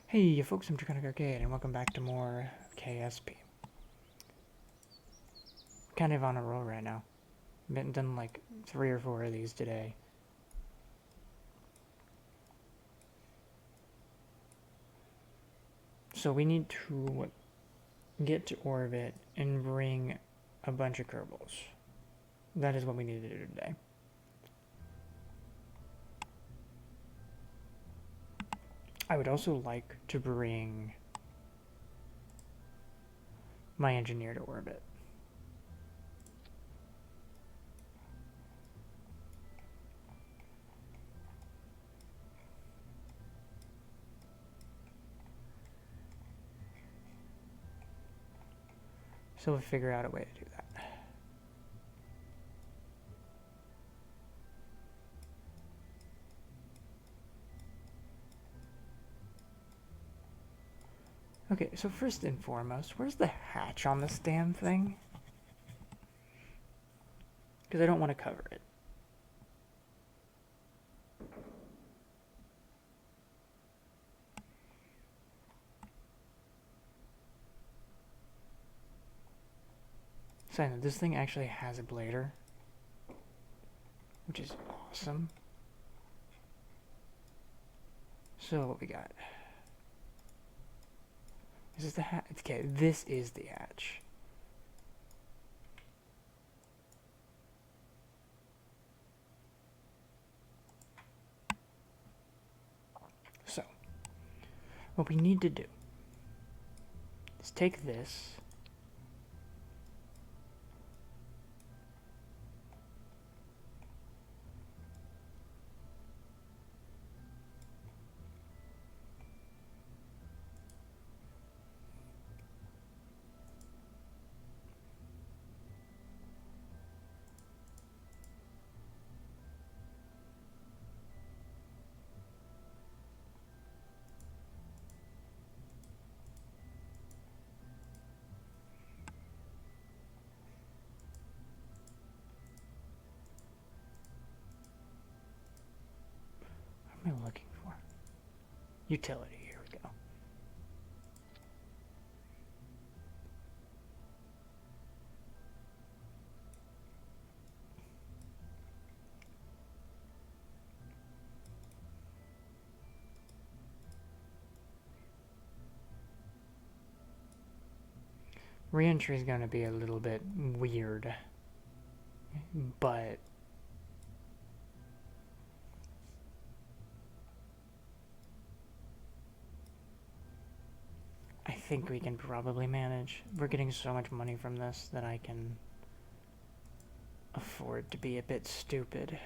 Hey folks, I'm Draconic Arcade, and welcome back to more KSP. Kind of on a roll right now. Been done like 3 or 4 of these today. So we need to get to orbit and bring a bunch of Kerbals. That is what we need to do today. I would also like to bring my engineer to orbit. So we'll figure out a way to do that. Okay, so first and foremost, where's the hatch on this damn thing? Because I don't want to cover it. So this thing actually has a blader, which is awesome. So what we got? Is this the hatch? Okay, this is the hatch. So, what we need to do is take this, what am I looking for? Utility, here we go. Reentry is going to be a little bit weird, but I think we can probably manage. We're getting so much money from this that I can afford to be a bit stupid.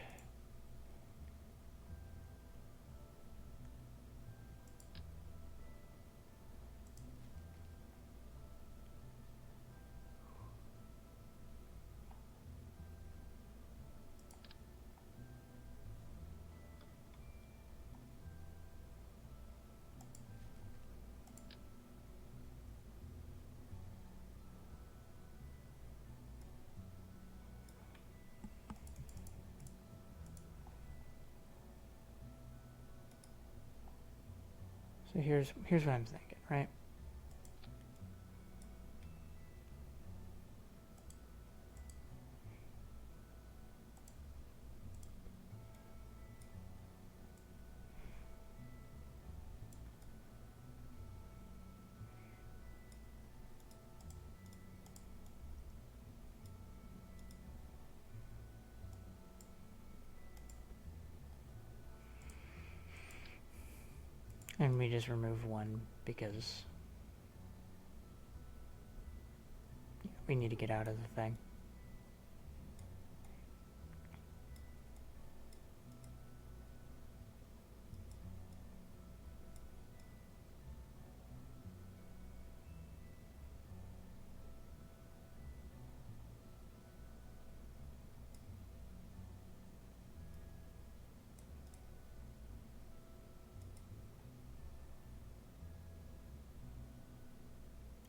So here's what I'm thinking, right? And we just remove one because we need to get out of the thing.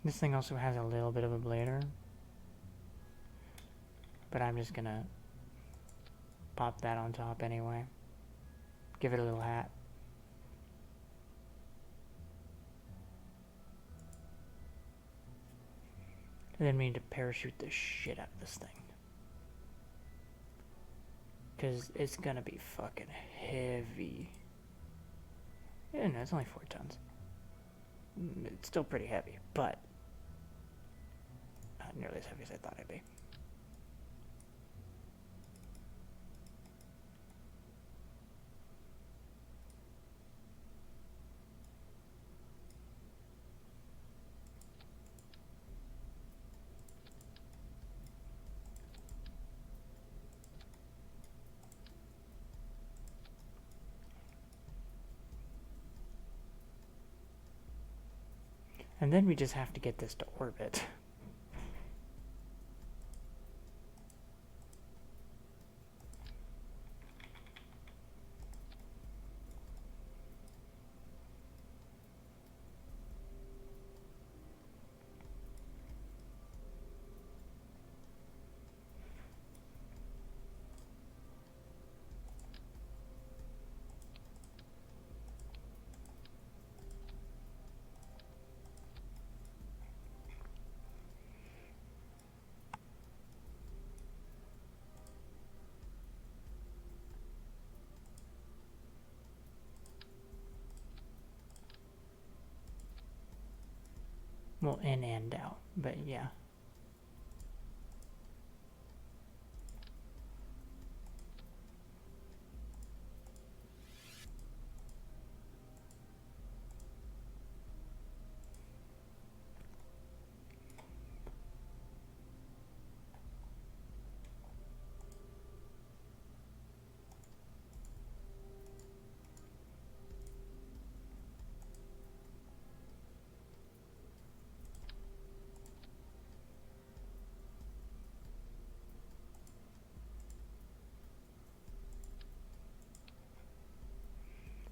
This thing also has a little bit of a blader, but I'm just gonna pop that on top anyway. Give it a little hat. And then we need to parachute the shit out of this thing. Because it's gonna be fucking heavy. Yeah, no, it's only 4 tons. It's still pretty heavy, but not nearly as heavy as I thought it'd be. And then we just have to get this to orbit. Well, in and out, but yeah.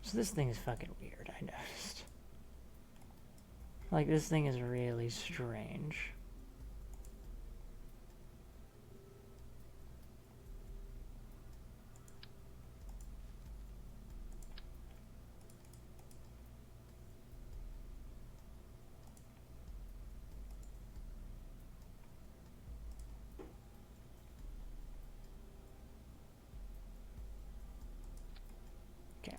So this thing is fucking weird, I noticed. Like, this thing is really strange. Okay.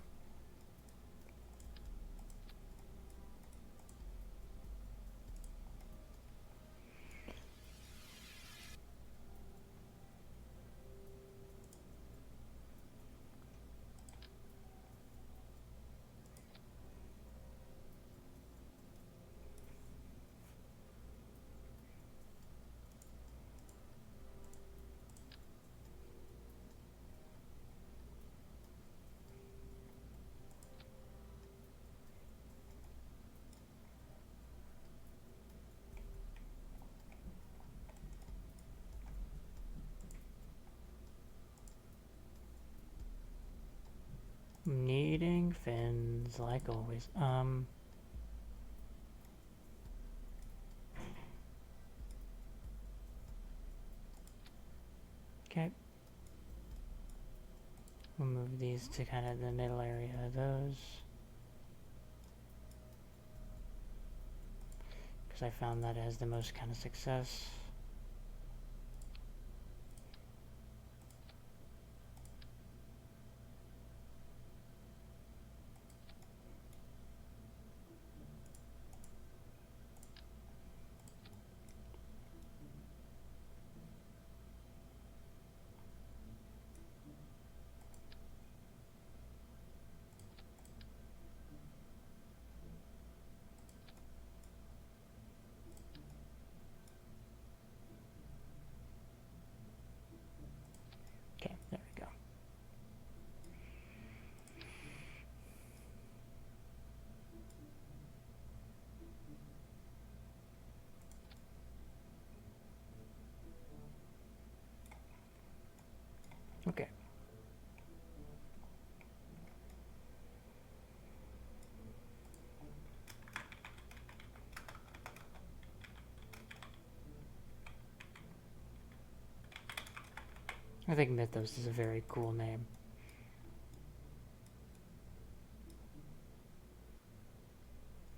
Needing fins, like always. Okay. We'll move these to kind of the middle area of those. Because I found that has the most kind of success. Okay, there we go. Okay. I think Mythos is a very cool name.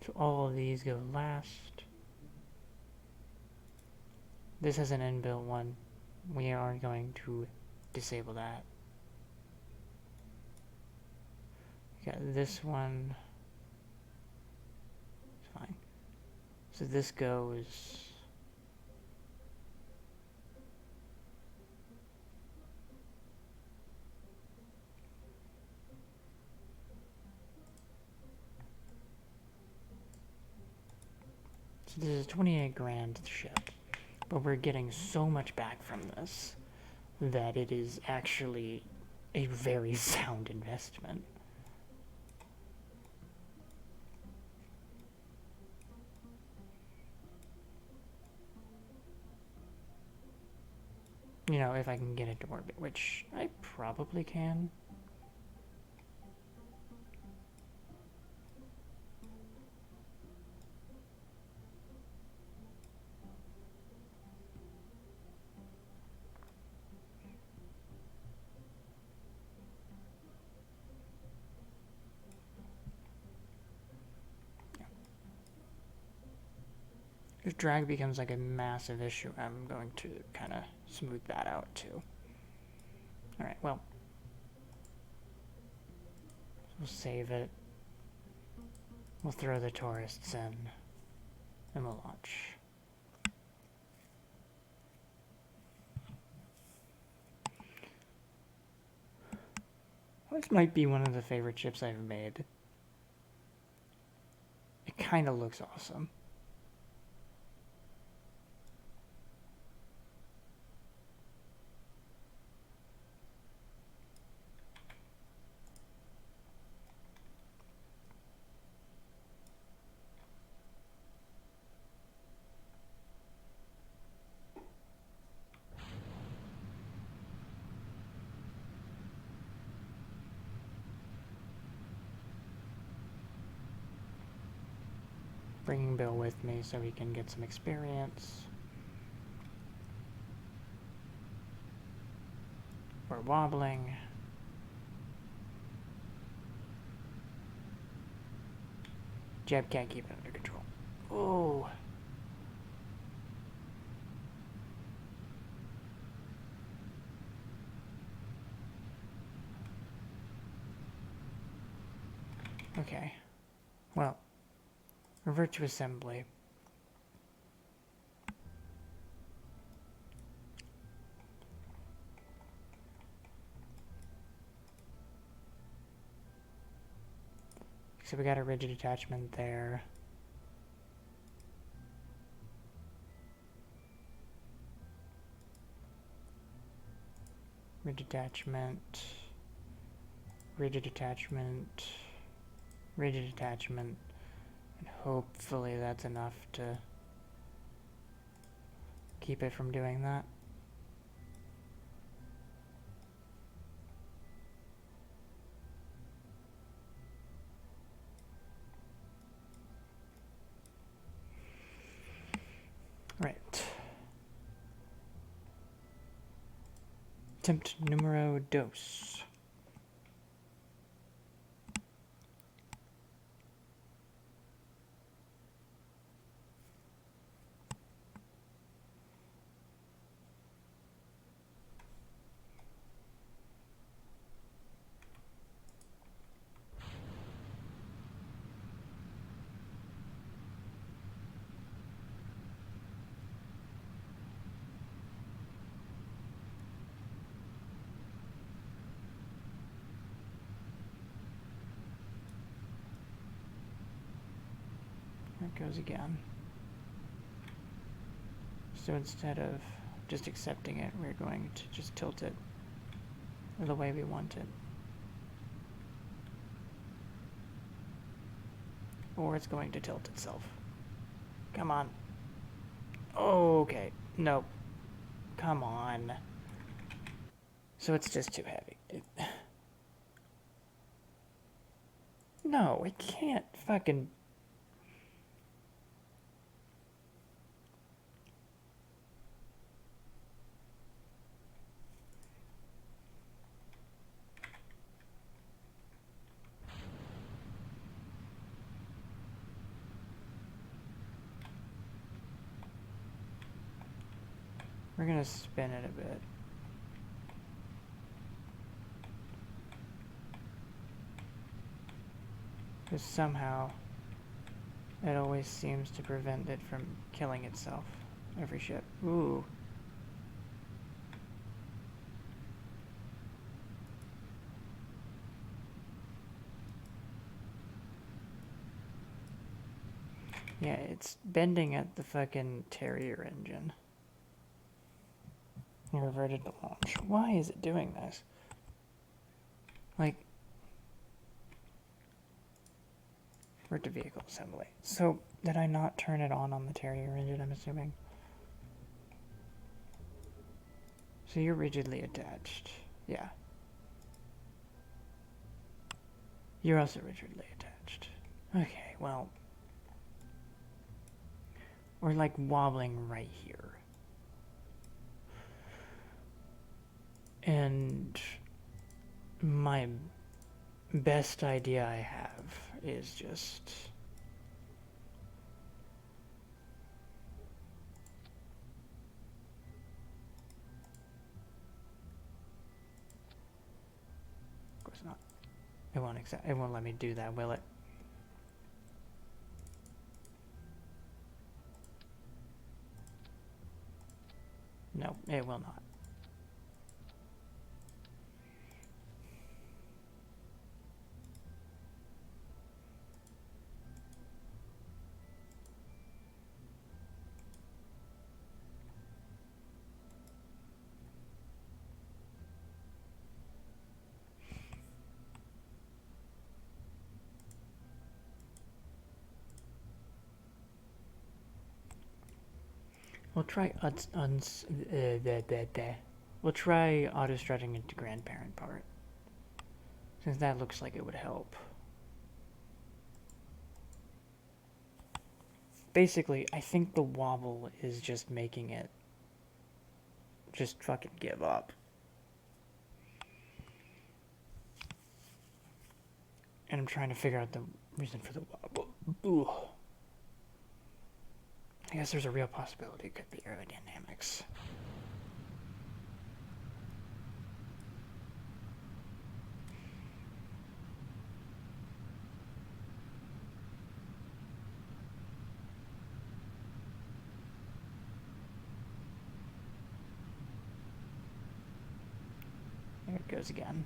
So all of these go last. This has an inbuilt one. We are going to disable that. Got this one. It's fine. So this goes. So this is 28 grand to ship, but we're getting so much back from this that it is actually a very sound investment. You know, if I can get it to orbit, which I probably can. If drag becomes like a massive issue, I'm going to kind of smooth that out too. Alright, well. We'll save it. We'll throw the tourists in. And we'll launch. This might be one of the favorite ships I've made. It kind of looks awesome. Bringing Bill with me so he can get some experience. We're wobbling. Jeb can't keep it under control. Oh. Okay. Well. Revert to assembly. So we got a rigid attachment there. Rigid attachment. Rigid attachment. Rigid attachment. And hopefully that's enough to keep it from doing that. Right. Attempt numero dos. There it goes again. So instead of just accepting it, we're going to just tilt it the way we want it. Or it's going to tilt itself. Come on. Okay. Nope. Come on. So it's just too heavy. No, it can't fucking... We're gonna spin it a bit. Because somehow it always seems to prevent it from killing itself. Every ship. Ooh. Yeah, it's bending at the fucking Terrier engine. Reverted to launch. Why is it doing this? Like, revert to vehicle assembly. So, did I not turn it on the Terrier engine, I'm assuming? So you're rigidly attached. Yeah. You're also rigidly attached. Okay, well, we're like wobbling right here. And my best idea I have is just... Of course not. It won't let me do that, will it? No, it will not. We'll try we'll try auto-stretching into grandparent part, since that looks like it would help. Basically, I think the wobble is just making it just fucking give up. And I'm trying to figure out the reason for the wobble. Ooh. I guess there's a real possibility it could be aerodynamics. There it goes again.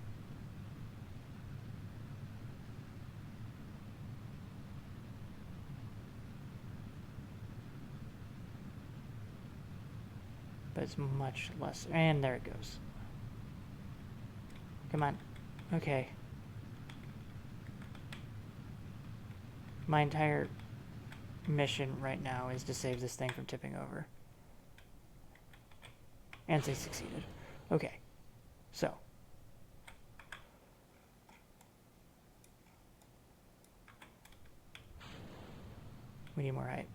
But it's much less. And there it goes. Come on. Okay. My entire mission right now is to save this thing from tipping over. And they succeeded. Okay. So. We need more height.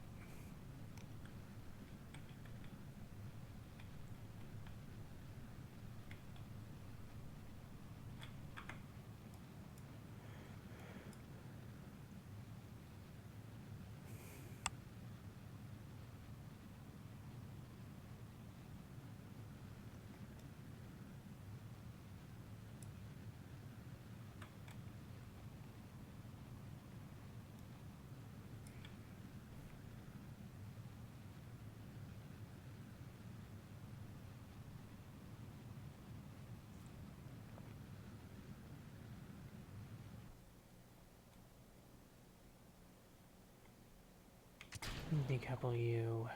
Decouple you.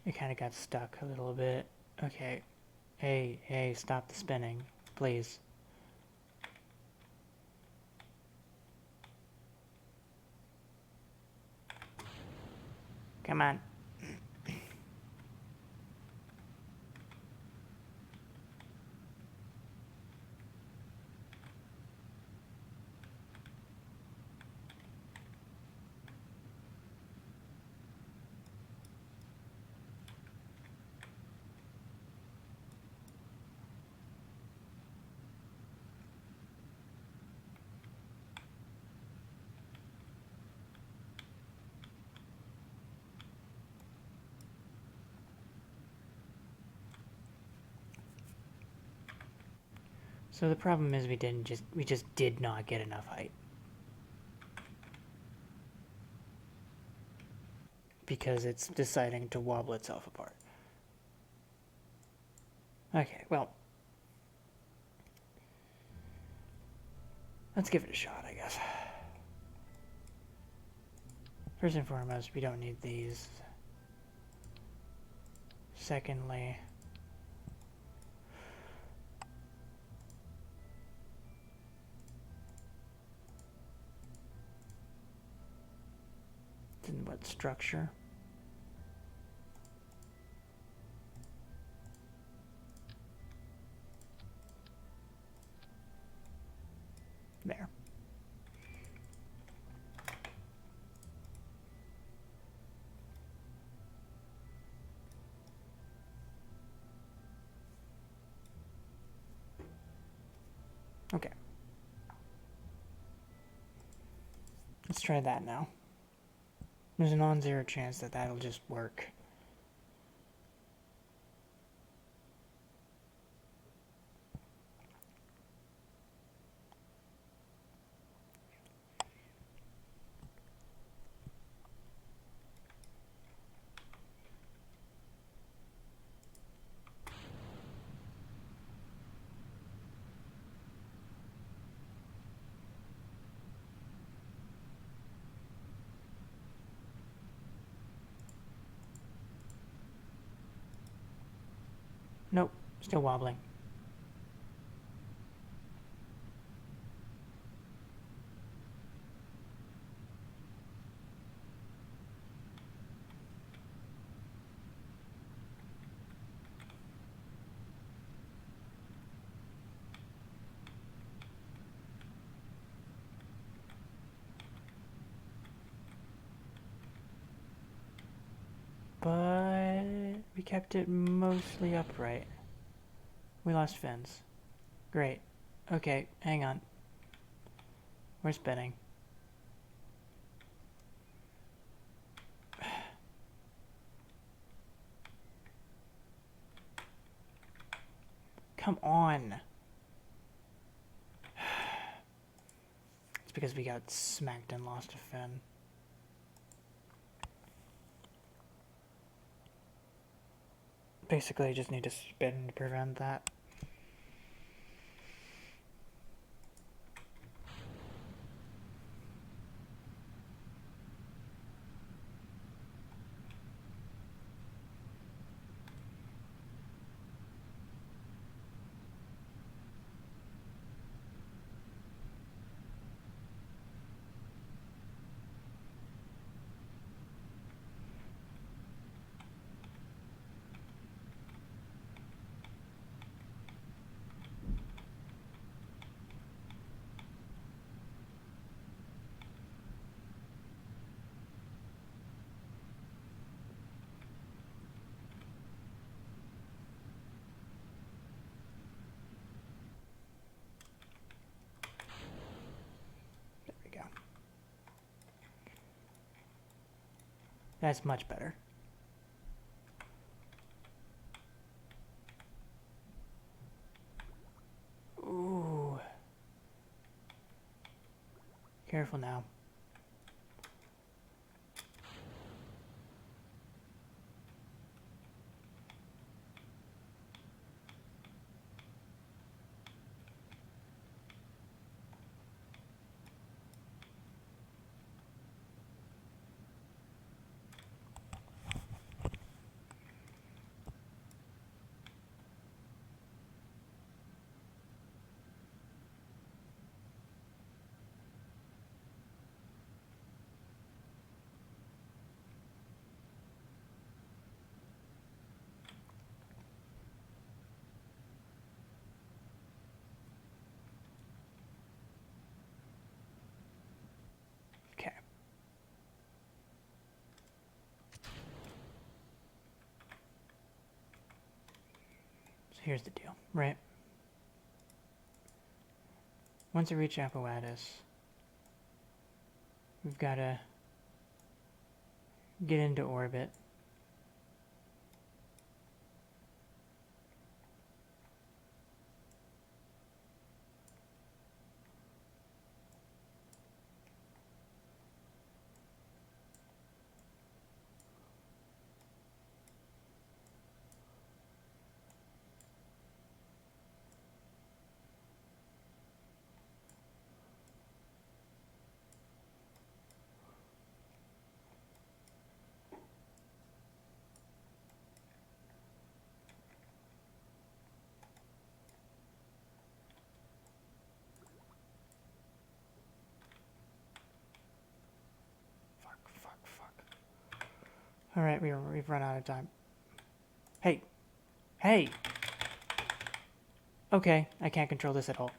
It kind of got stuck a little bit. Okay. Hey, stop the spinning, please. Come on. So the problem is we just did not get enough height. Because it's deciding to wobble itself apart. Okay, well. Let's give it a shot, I guess. First and foremost, we don't need these. Secondly, then what structure? There. Okay. Let's try that now. There's a non-zero chance that that'll just work. Nope, still wobbling. But we kept it mostly upright. We lost fins. Great. Okay, hang on. We're spinning. Come on. It's because we got smacked and lost a fin. Basically, I just need to spin to prevent that. There we go. That's much better. Ooh. Careful now. Okay. So here's the deal, right? Once we reach apparatus, we've got to get into orbit. Alright, we've run out of time. Hey! Hey! Okay, I can't control this at all.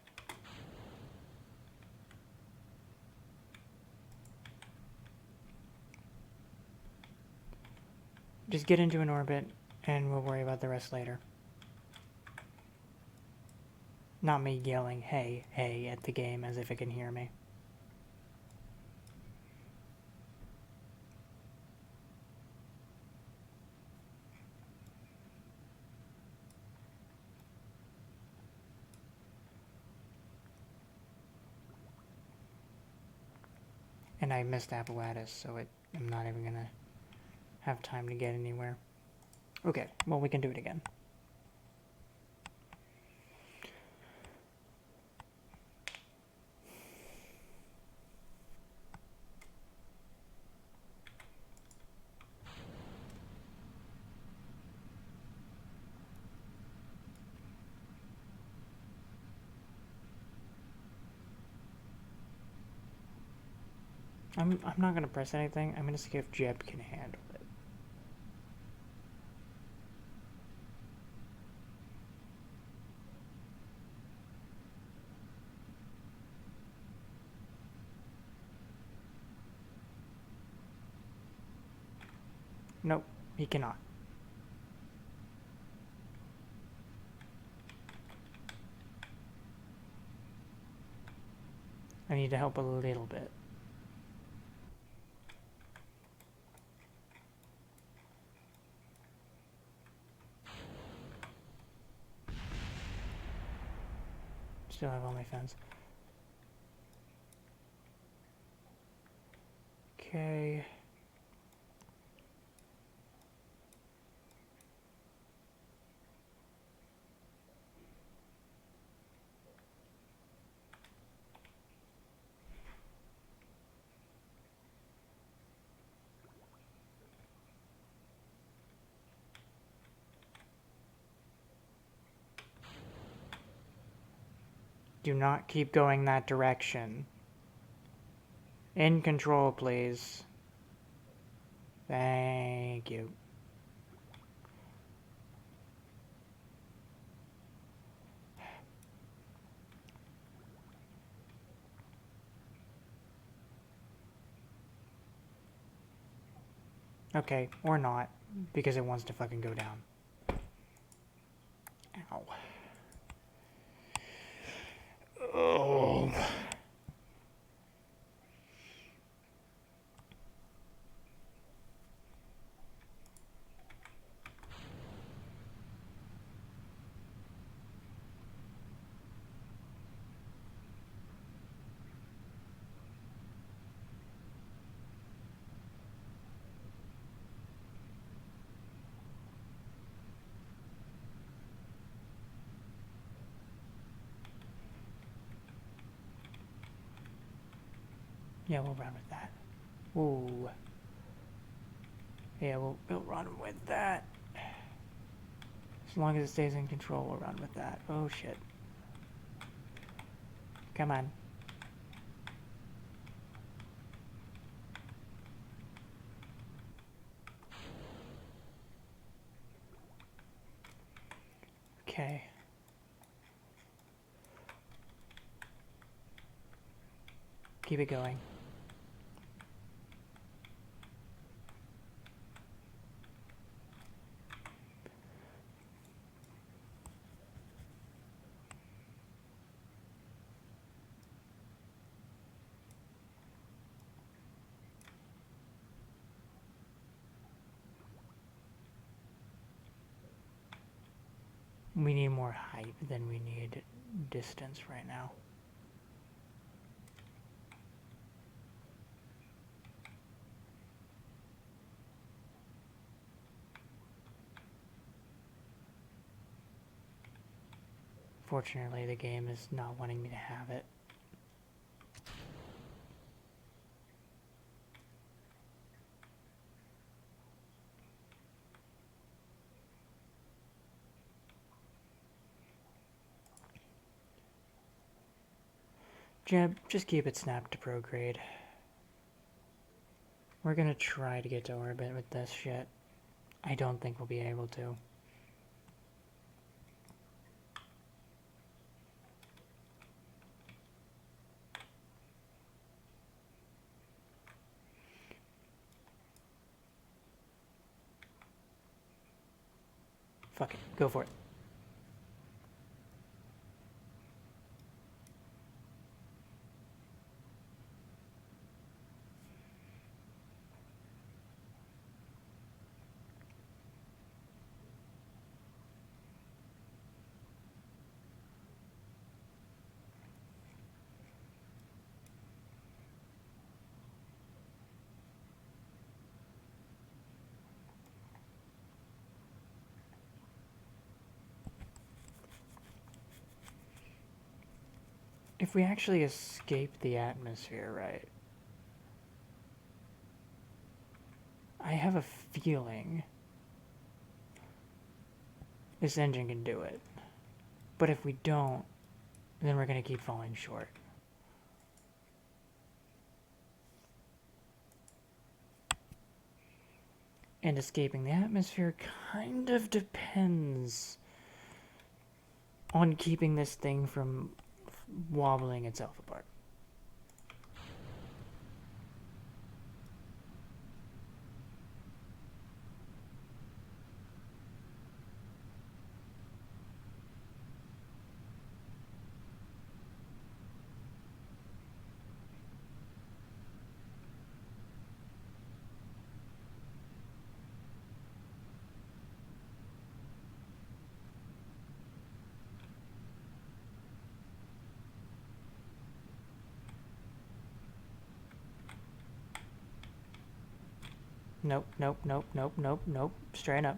Just get into an orbit, and we'll worry about the rest later. Not me yelling, hey, hey, at the game as if it can hear me. And I missed apparatus, so I'm not even gonna have time to get anywhere. Okay, well, we can do it again. I'm not gonna press anything. I'm gonna see if Jeb can handle it. Nope, he cannot. I need to help a little bit. Still have all my fans. Okay. Do not keep going that direction. In control, please. Thank you. Okay, or not, because it wants to fucking go down. Ow. Oh. Yeah, we'll run with that. Ooh. Yeah, we'll run with that. As long as it stays in control, we'll run with that. Oh shit. Come on. Okay. Keep it going. We need more height than we need distance right now. Fortunately, the game is not wanting me to have it. Jeb, just keep it snapped to pro grade. We're gonna try to get to orbit with this shit. I don't think we'll be able to. Fuck it. Go for it. If we actually escape the atmosphere, right? I have a feeling this engine can do it. But if we don't, then we're gonna keep falling short. And escaping the atmosphere kind of depends on keeping this thing from wobbling itself apart. Nope, nope, nope, nope, nope, nope. Straighten up.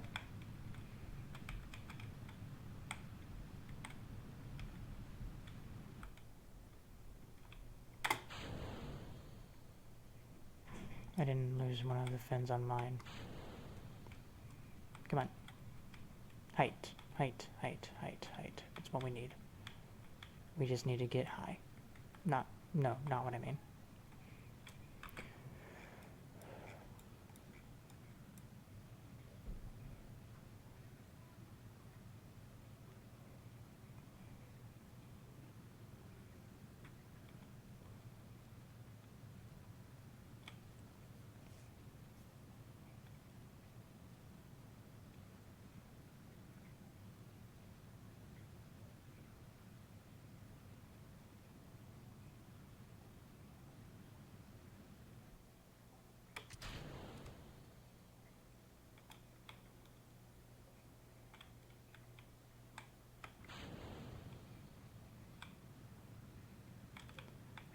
I didn't lose one of the fins on mine. Come on. Height, height, height, height, height. That's what we need. We just need to get high. No, not what I mean.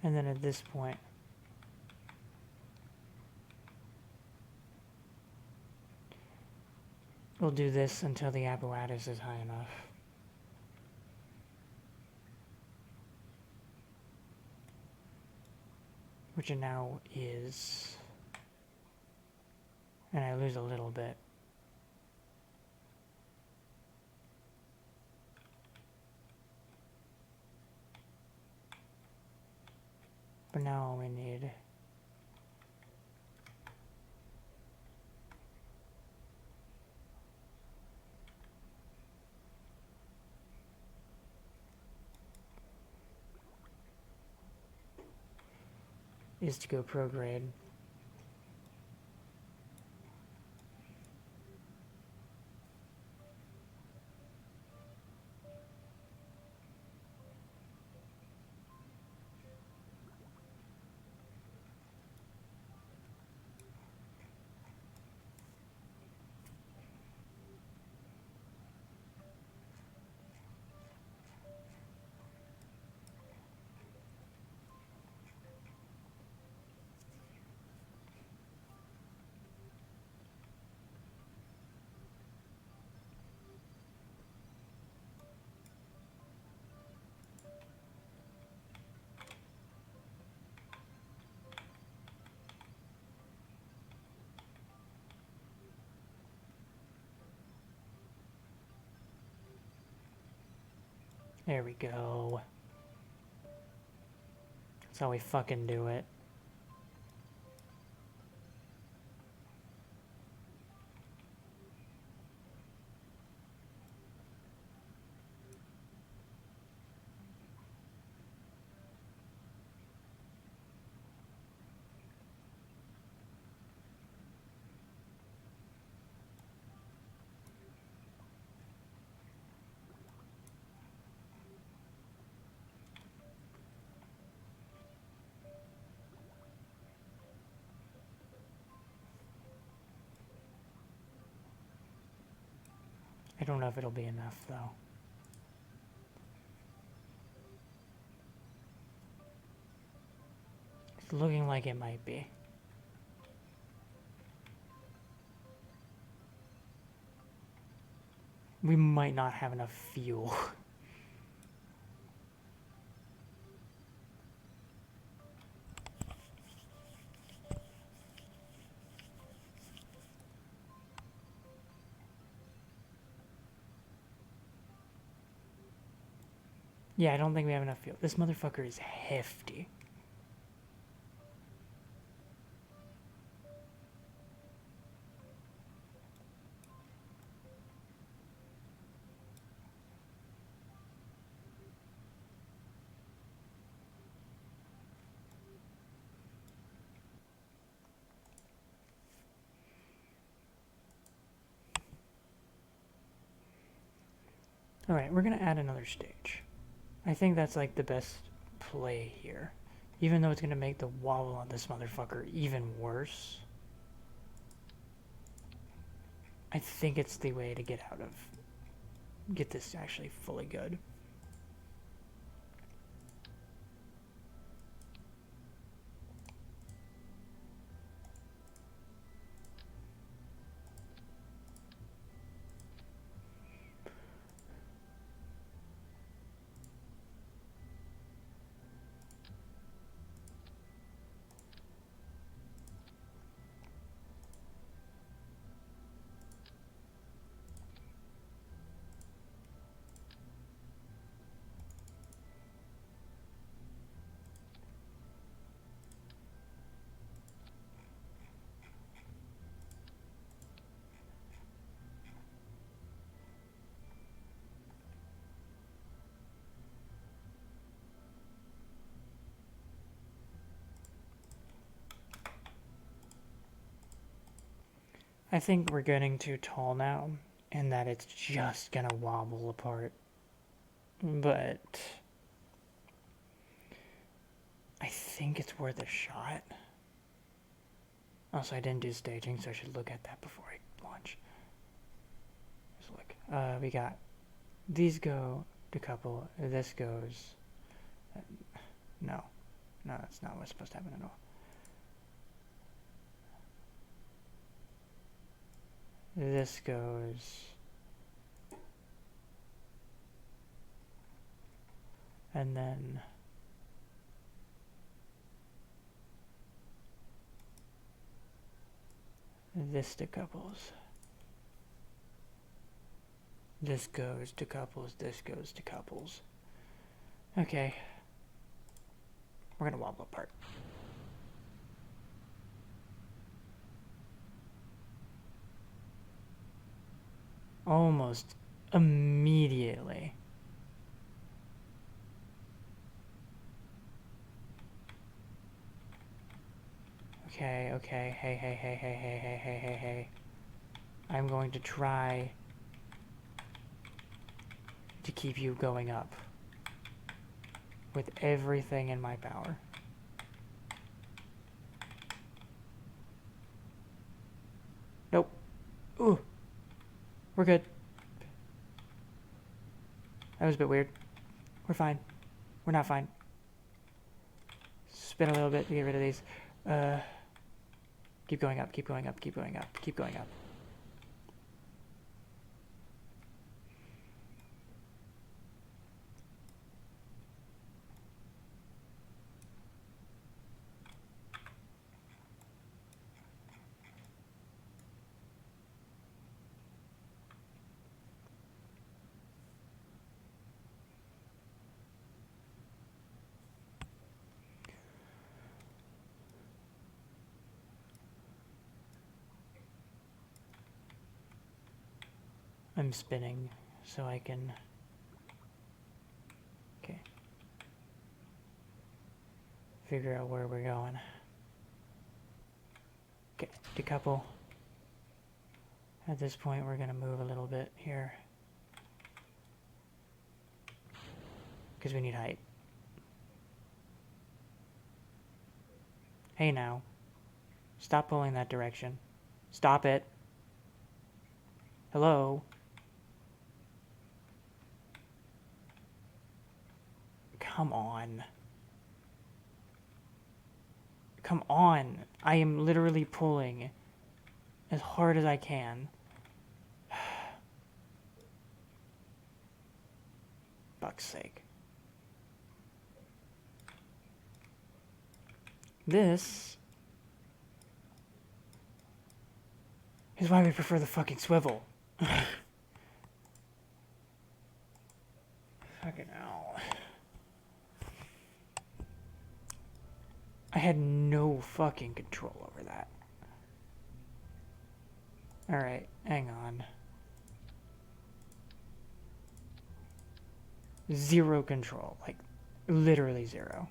And then at this point, we'll do this until the apparatus is high enough. Which it now is. And I lose a little bit. But now all we need is to go prograde. There we go. That's how we fucking do it. don't know if it'll be enough, though. It's looking like it might be. We might not have enough fuel. Yeah, I don't think we have enough fuel. This motherfucker is hefty. Alright, we're gonna add another stage. I think that's like the best play here. Even though it's gonna make the wobble on this motherfucker even worse. I think it's the way to get this actually fully good. I think we're getting too tall now, and that it's just gonna wobble apart. But I think it's worth a shot. Also, I didn't do staging, so I should look at that before I launch. Let's look. We got these go decouple. This goes. No, that's not what's supposed to happen at all. This goes. And then this decouples. This goes decouples, this goes decouples. Okay. We're gonna wobble apart. Almost immediately. Okay, hey. I'm going to try to keep you going up with everything in my power. Nope. Ooh. We're good. That was a bit weird. We're fine. We're not fine. Spin a little bit to get rid of these. Keep going up, keep going up, keep going up, keep going up. I'm spinning so I can... Okay. Figure out where we're going. Okay, decouple. At this point, we're gonna move a little bit here. Because we need height. Hey now. Stop pulling that direction. Stop it. Hello? come on. Come on. I am literally pulling as hard as I can. Fuck's sake. This is why we prefer the fucking swivel. Fucking hell. I had no fucking control over that. Alright, hang on. Zero control. Like, literally zero.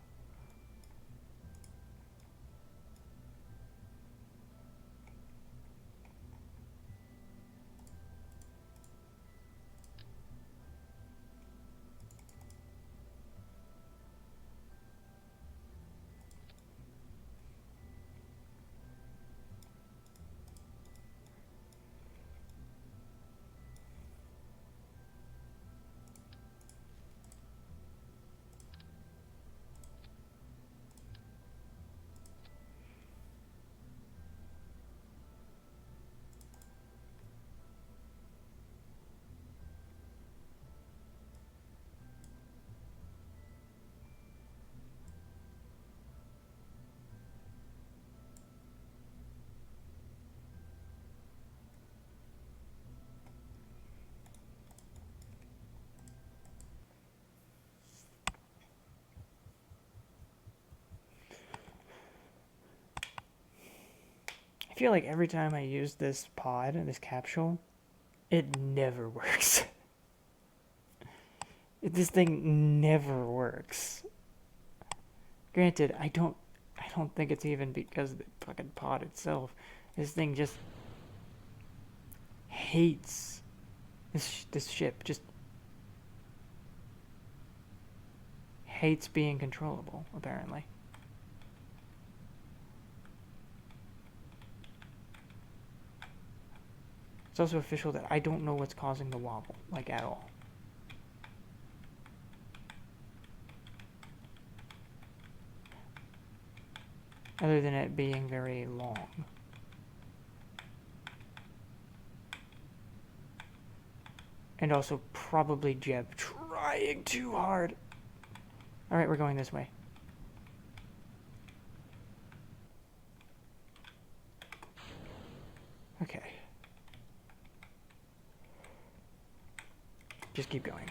I feel like every time I use this pod, this capsule, it never works. This thing never works. Granted, I don't think it's even because of the fucking pod itself. This thing just hates this ship. Just hates being controllable, apparently. It's also official that I don't know what's causing the wobble, like at all. Other than it being very long. And also probably Jeb trying too hard. Alright, we're going this way. Okay. Just keep going.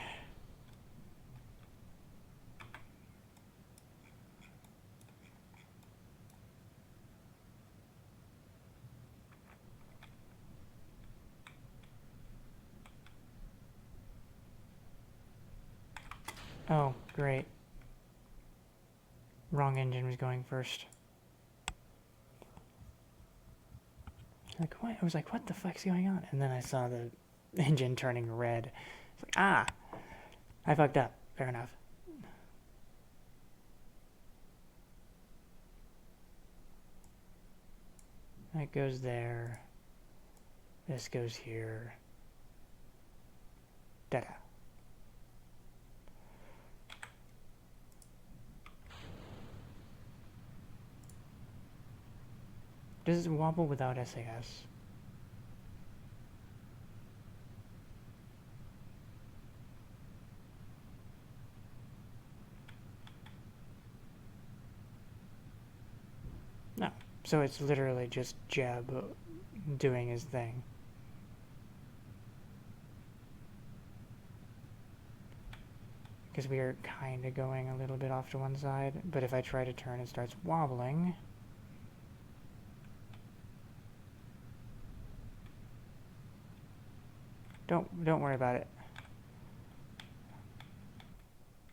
Oh, great. Wrong engine was going first. Like, what? I was like, what the fuck's going on? And then I saw the engine turning red. It's like, ah! I fucked up. Fair enough. That goes there. This goes here. Da-da. Does it wobble without SAS? No. So it's literally just Jeb doing his thing. Because we are kind of going a little bit off to one side, but if I try to turn, it starts wobbling. Don't worry about it.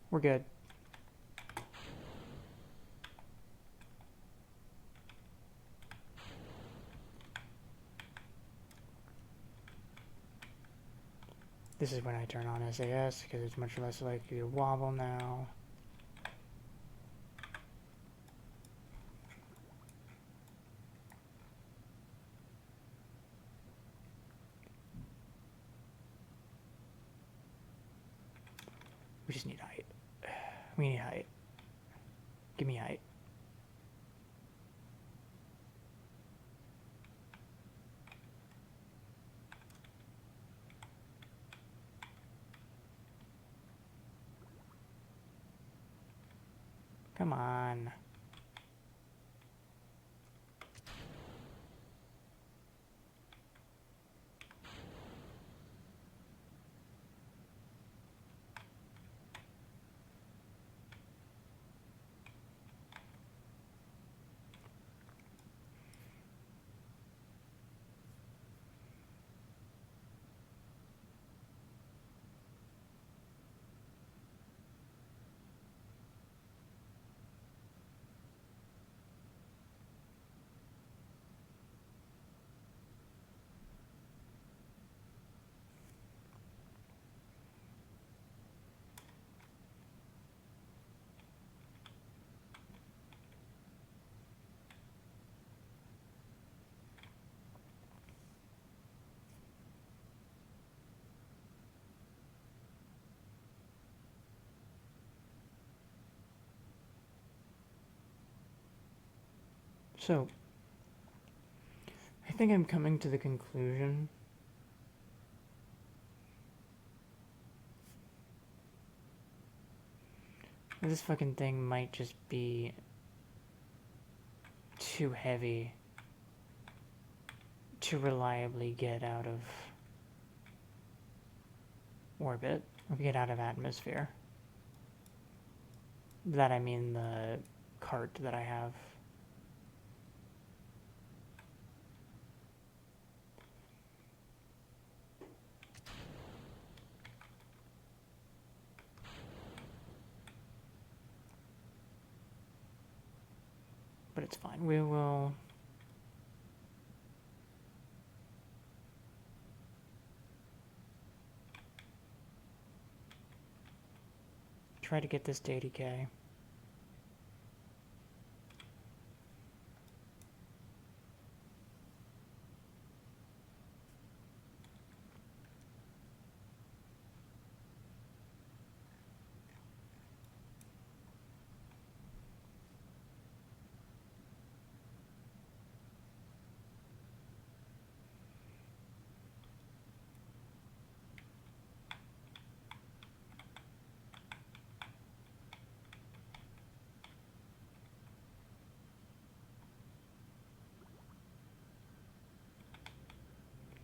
We're good. This is when I turn on SAS, because it's much less likely to wobble now. We just need height. We need height. Give me height. Come on. So, I think I'm coming to the conclusion that this fucking thing might just be too heavy to reliably get out of orbit, or get out of atmosphere. That I mean the cart that I have. But it's fine. We will try to get this to 80K.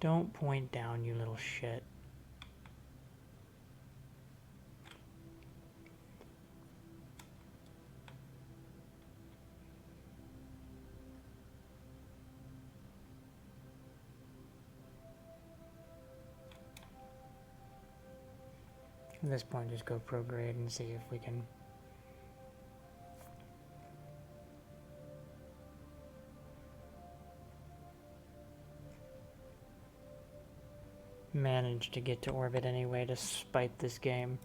Don't point down, you little shit. At this point, just go prograde and see if we can manage to get to orbit anyway, despite this game.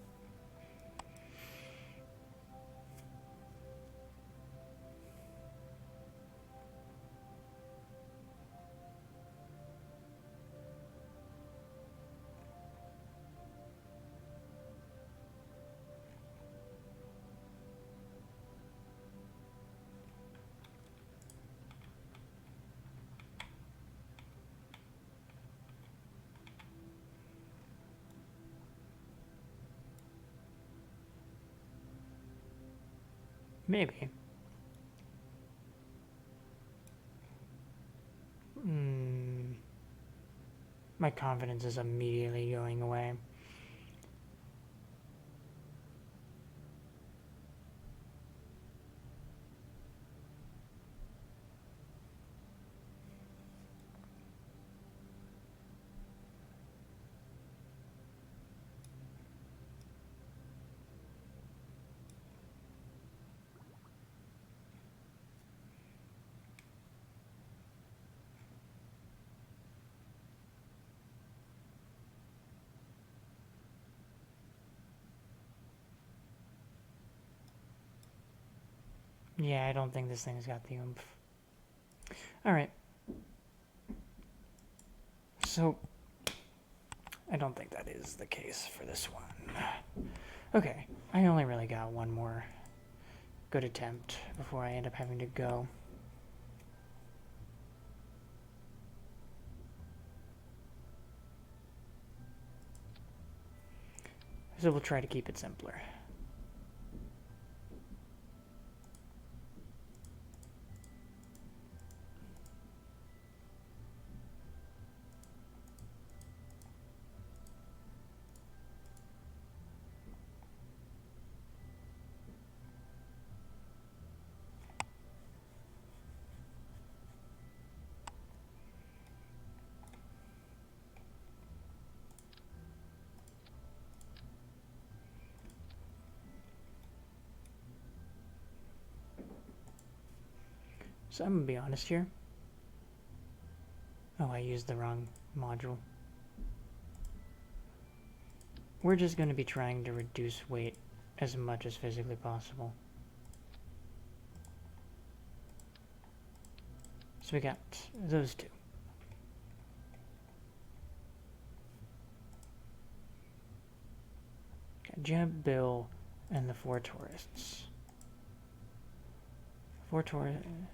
Maybe. My confidence is immediately going away. Yeah, I don't think this thing's got the oomph. Alright. So, I don't think that is the case for this one. Okay, I only really got one more good attempt before I end up having to go. So we'll try to keep it simpler. So I'm gonna be honest here. Oh, I used the wrong module. We're just going to be trying to reduce weight as much as physically possible. So we got those two. Got Jeb, Bill, and the 4 tourists.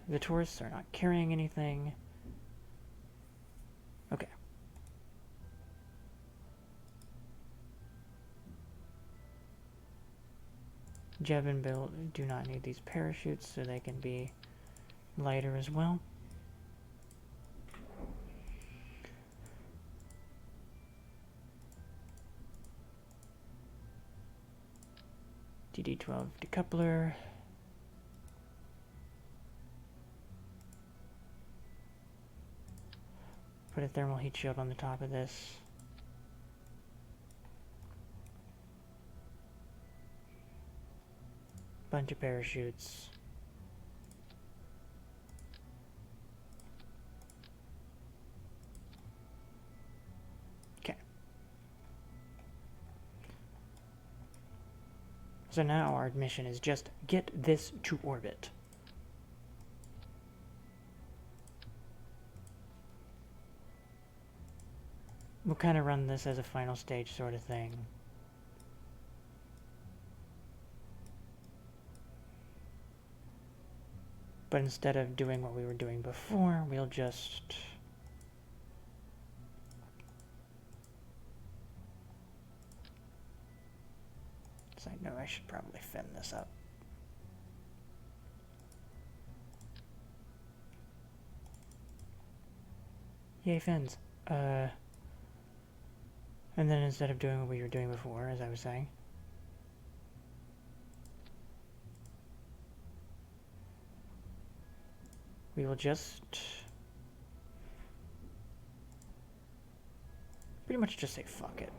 The tourists are not carrying anything. Okay. Jeb and Bill do not need these parachutes, so they can be lighter as well. DD-12 decoupler. Put a thermal heat shield on the top of this. Bunch of parachutes. Okay. So now our mission is just get this to orbit. We'll kind of run this as a final stage sort of thing. But instead of doing what we were doing before, we'll just... So I know I should probably fin this up. Yay, fins. And then instead of doing what we were doing before, as I was saying, we will just pretty much just say fuck it.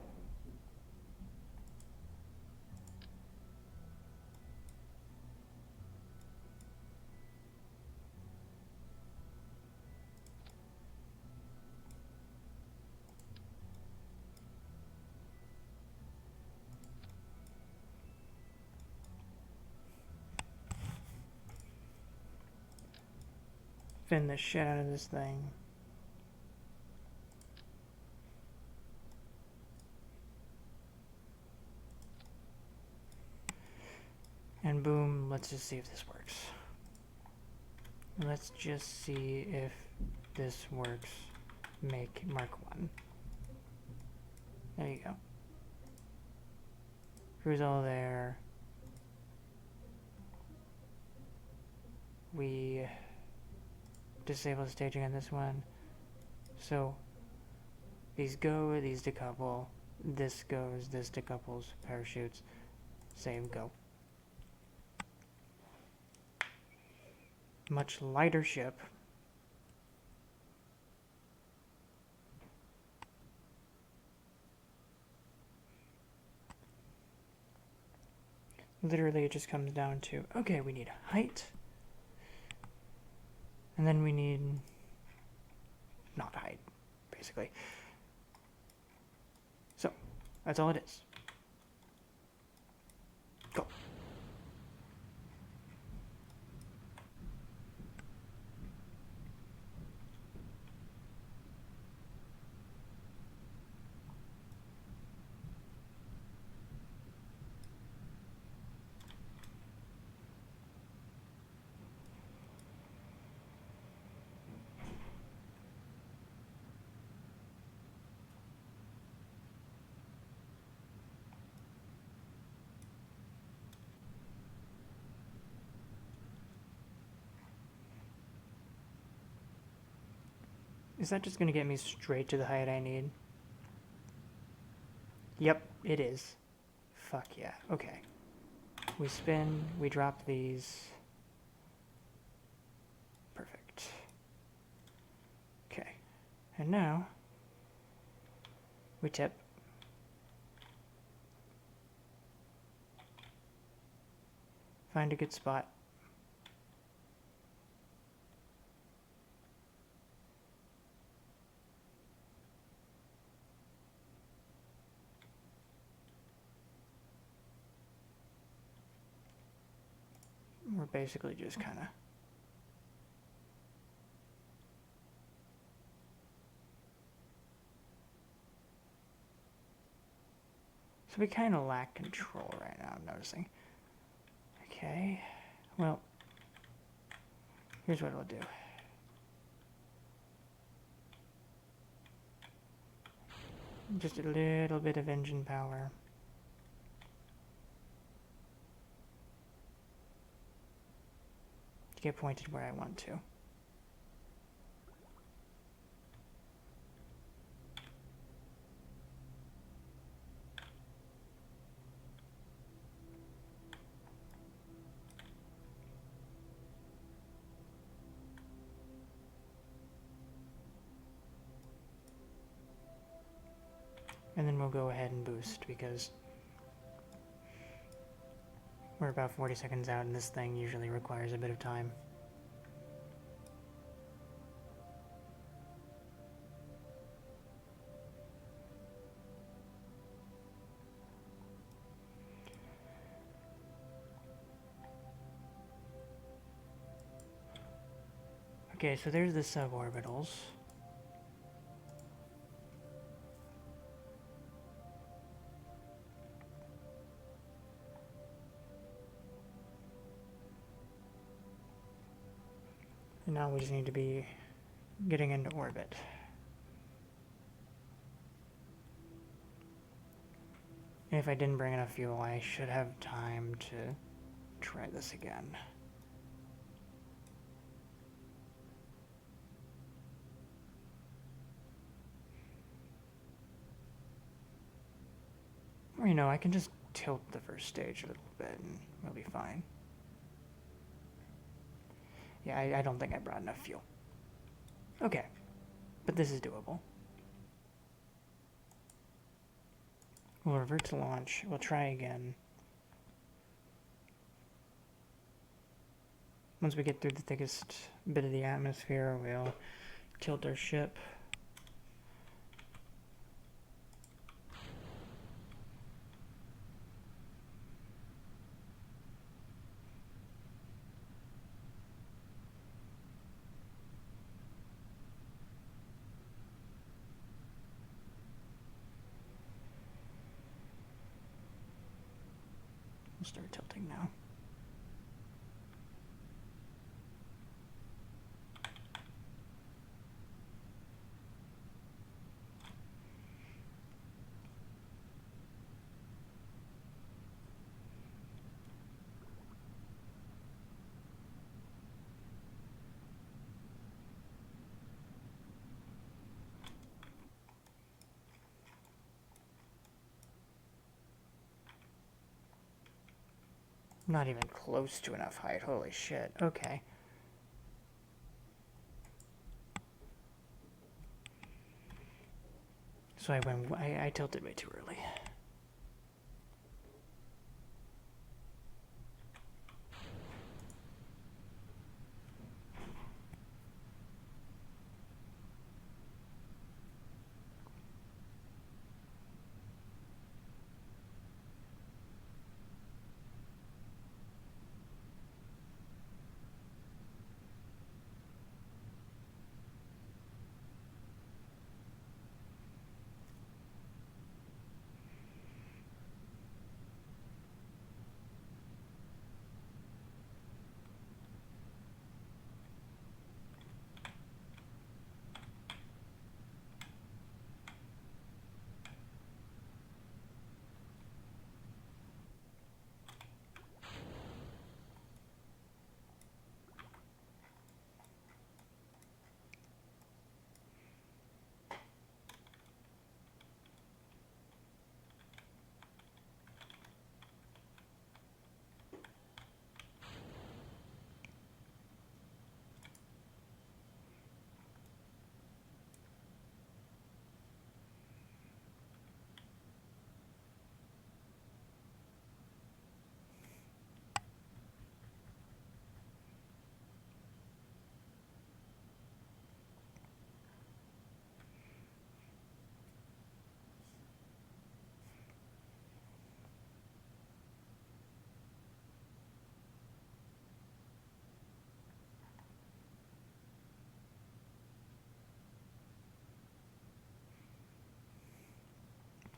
Fin the shit out of this thing. And boom, let's just see if this works. Let's just see if this works. Make Mark 1. There you go. Crew's all there. We disable staging on this one. So these go, these decouple, this goes, this decouples, parachutes, save, go. Much lighter ship. Literally it just comes down to, okay, we need height. And then we need not height, basically. So, that's all it is. Go. Is that just gonna get me straight to the height I need? Yep, it is. Fuck yeah. Okay. We spin, we drop these. Perfect. Okay. And now, we tip. Find a good spot. We're basically just kind of so we kind of lack control right now, I'm noticing. Okay, well, here's what we'll do. Just a little bit of engine power. To get pointed where I want to. And then we'll go ahead and boost because we're about 40 seconds out and this thing usually requires a bit of time. Okay, so there's the suborbitals. And now we just need to be getting into orbit. And if I didn't bring enough fuel, I should have time to try this again. Or, you know, I can just tilt the first stage a little bit and we'll be fine. Yeah, I don't think I brought enough fuel. Okay, but this is doable. We'll revert to launch. We'll try again. Once we get through the thickest bit of the atmosphere, we'll tilt our ship. We'll start tilting now. Not even close to enough height. Holy shit. Okay. So I tilted way too early.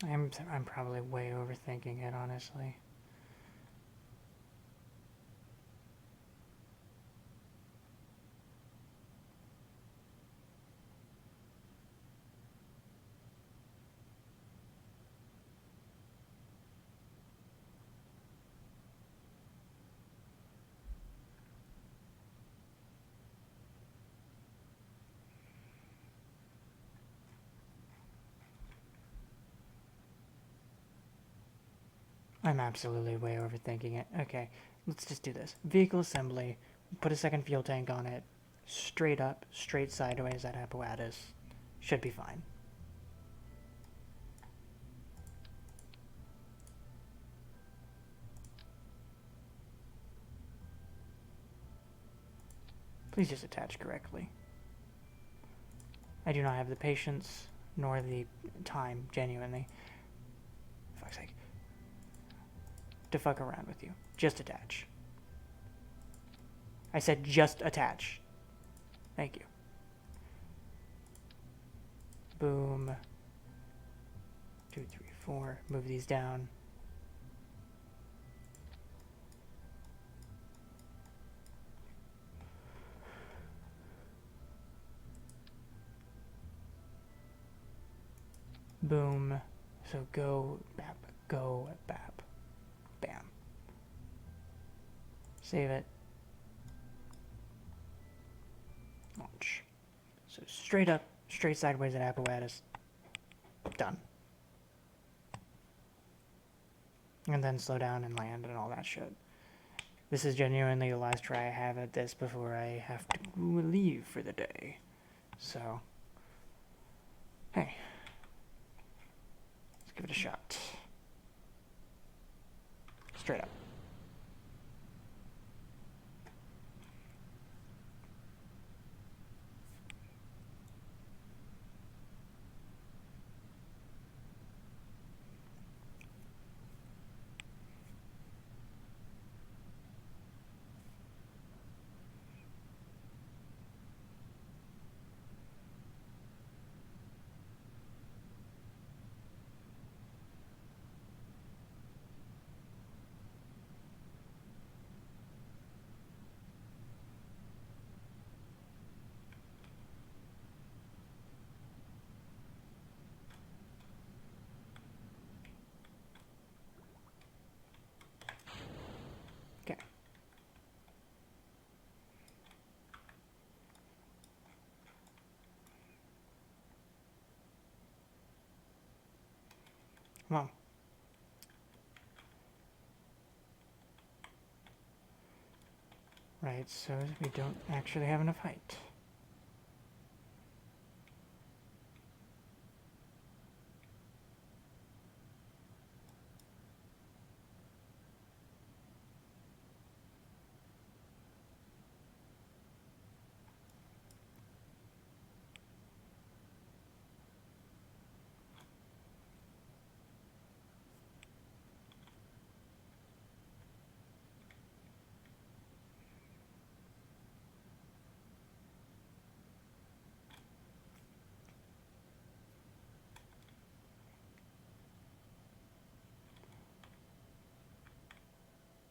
I'm probably way overthinking it, honestly. I'm absolutely way overthinking it. Okay, let's just do this. Vehicle assembly, put a second fuel tank on it, straight up, straight sideways at apparatus. Should be fine. Please just attach correctly. I do not have the patience nor the time, genuinely. For fuck's sake. To fuck around with you. Just attach. I said just attach. Thank you. Boom. 2, 3, 4. Move these down. Boom. So go, bap, go, bap. Bam. Save it. Launch. So straight up, straight sideways at apparatus. Done. And then slow down and land and all that shit. This is genuinely the last try I have at this before I have to leave for the day. So, hey. Let's give it a shot. Straight up. Okay. Come on. Right, so we don't actually have enough height.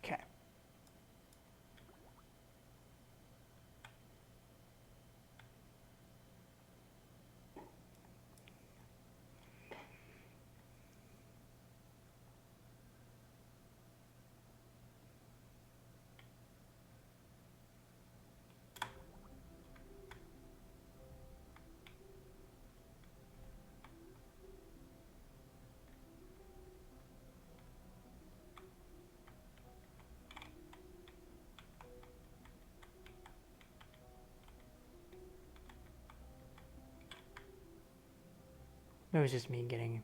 Okay. It was just me getting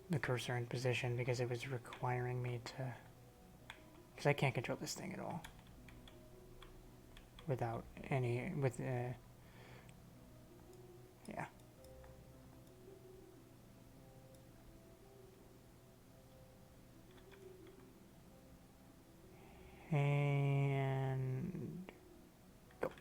the cursor in position because it was requiring me to... Because I can't control this thing at all. Without any... yeah. And... go.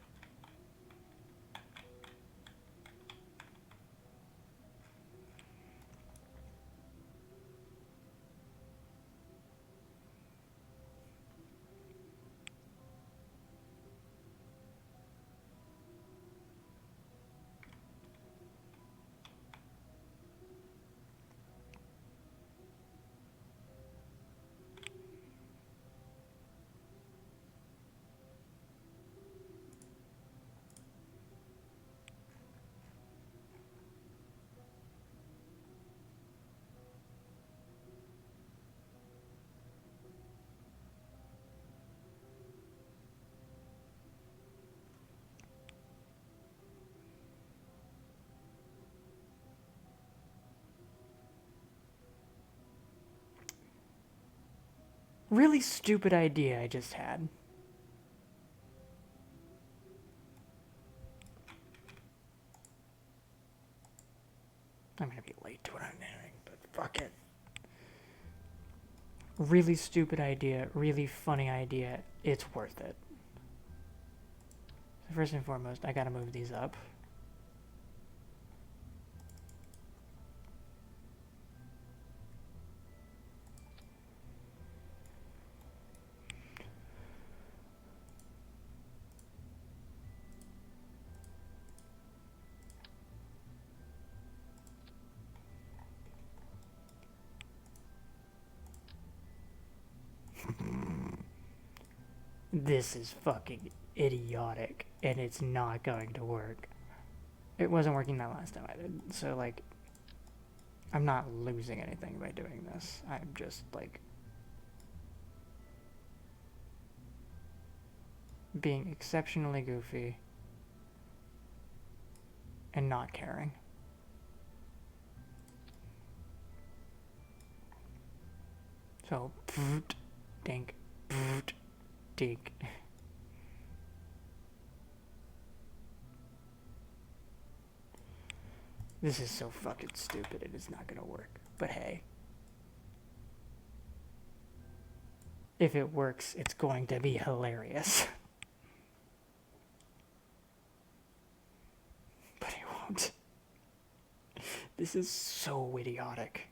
Really stupid idea I just had. I'm gonna be late to what I'm doing, but fuck it. Really stupid idea, really funny idea. It's worth it. So first and foremost, I gotta move these up. This is fucking idiotic, and it's not going to work. It wasn't working that last time I did, so, like, I'm not losing anything by doing this. I'm just, like, being exceptionally goofy and not caring. So, dink, dink. This is so fucking stupid, it is not gonna work. But hey. If it works, it's going to be hilarious. But it won't. This is so idiotic.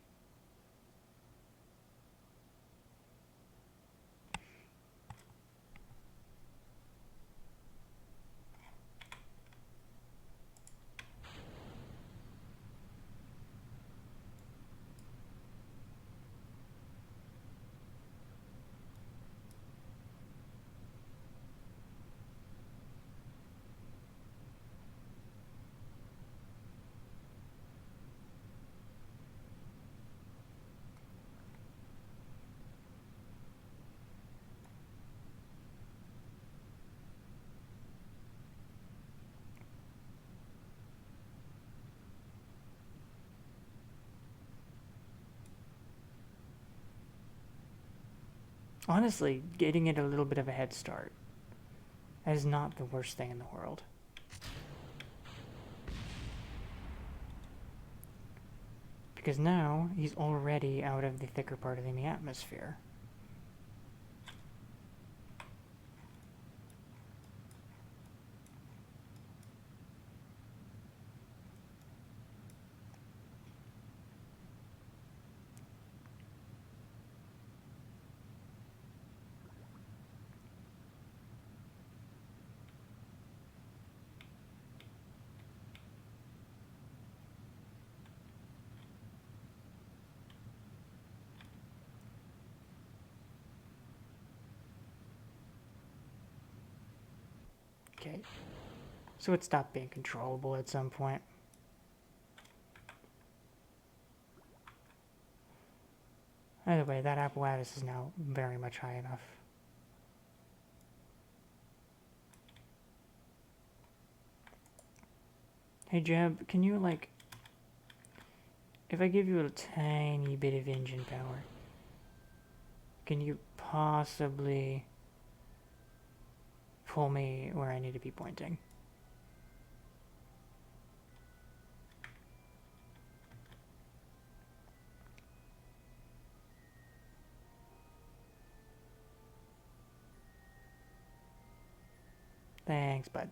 Honestly, getting it a little bit of a head start. That is not the worst thing in the world. Because now, he's already out of the thicker part of the atmosphere. Okay. So it stopped being controllable at some point. Either way, that apparatus is now very much high enough. Hey Jeb, can you, like, if I give you a tiny bit of engine power, can you possibly pull me where I need to be pointing? Thanks, bud.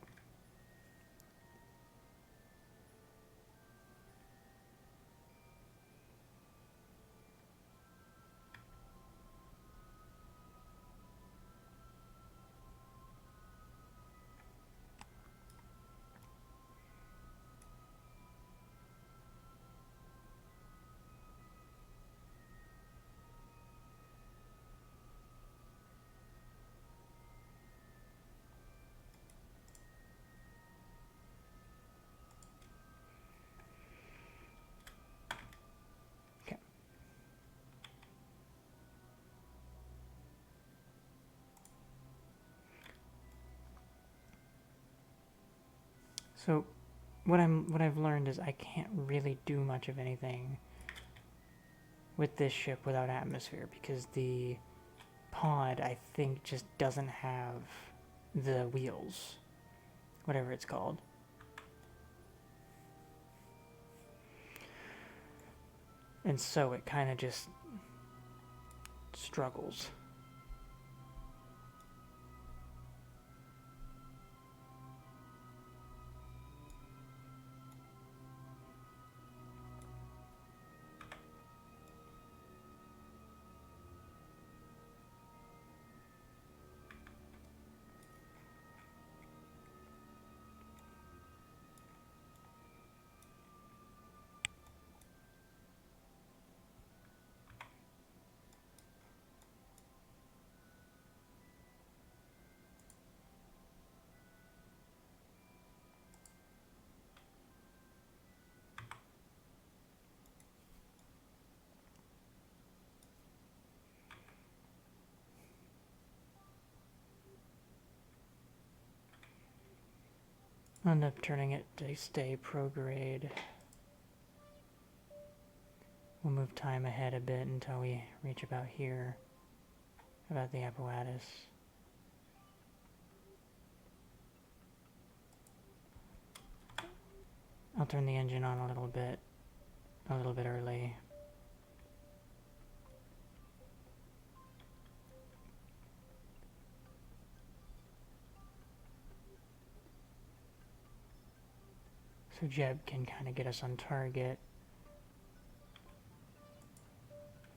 So, what I've learned is I can't really do much of anything with this ship without atmosphere because the pod, I think, just doesn't have the wheels. Whatever it's called. And so it kind of just struggles. I'll end up turning it to stay prograde. We'll move time ahead a bit until we reach about here, about the apparatus. I'll turn the engine on a little bit early. So Jeb can kind of get us on target.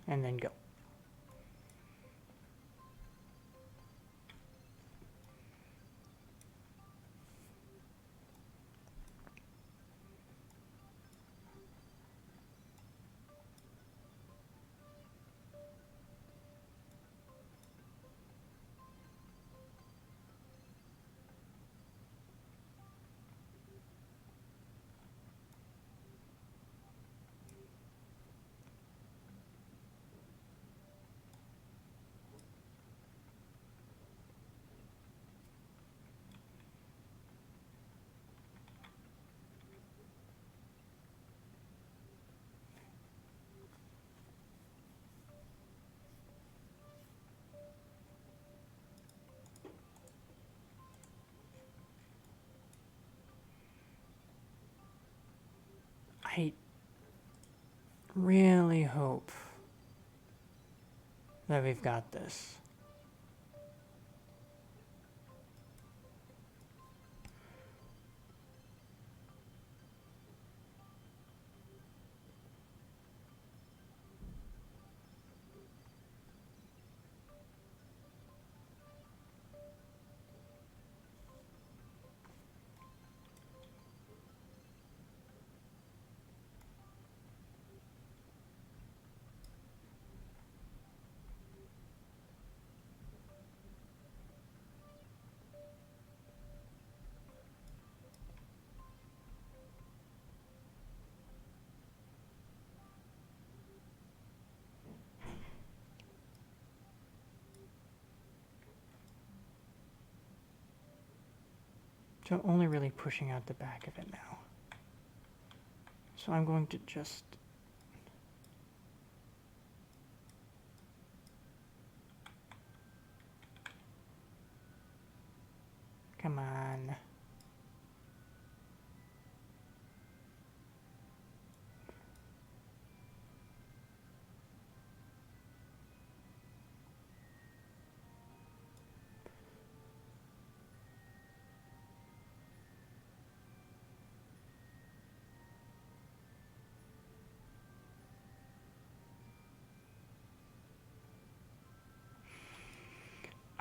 And then go. I really hope that we've got this. So I'm only really pushing out the back of it now. So I'm going to just... Come on.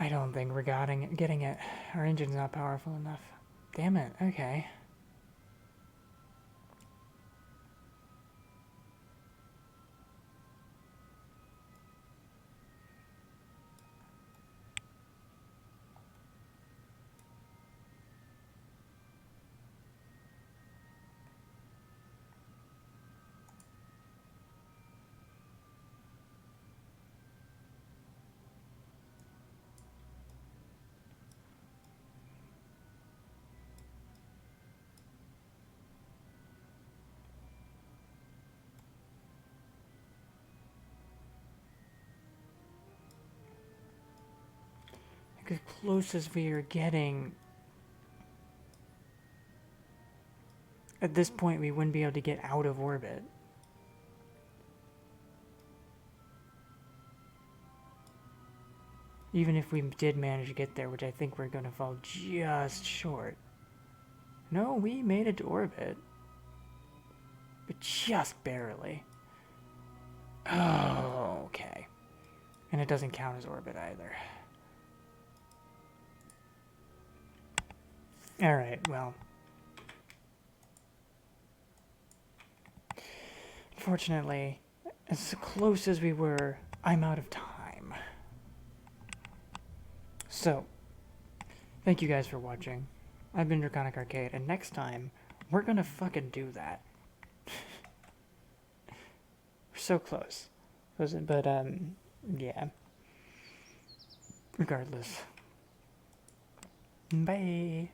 I don't think we're getting it. Our engine's not powerful enough. Damn it, okay. as close as we are getting. At this point, we wouldn't be able to get out of orbit. Even if we did manage to get there, which I think we're going to fall just short. No, we made it to orbit. But just barely. Oh, okay. And it doesn't count as orbit either. Alright, well. Unfortunately, as close as we were, I'm out of time. So, thank you guys for watching. I've been Draconic Arcade, and next time, we're gonna fucking do that. We're so close. But, yeah. Regardless. Bye.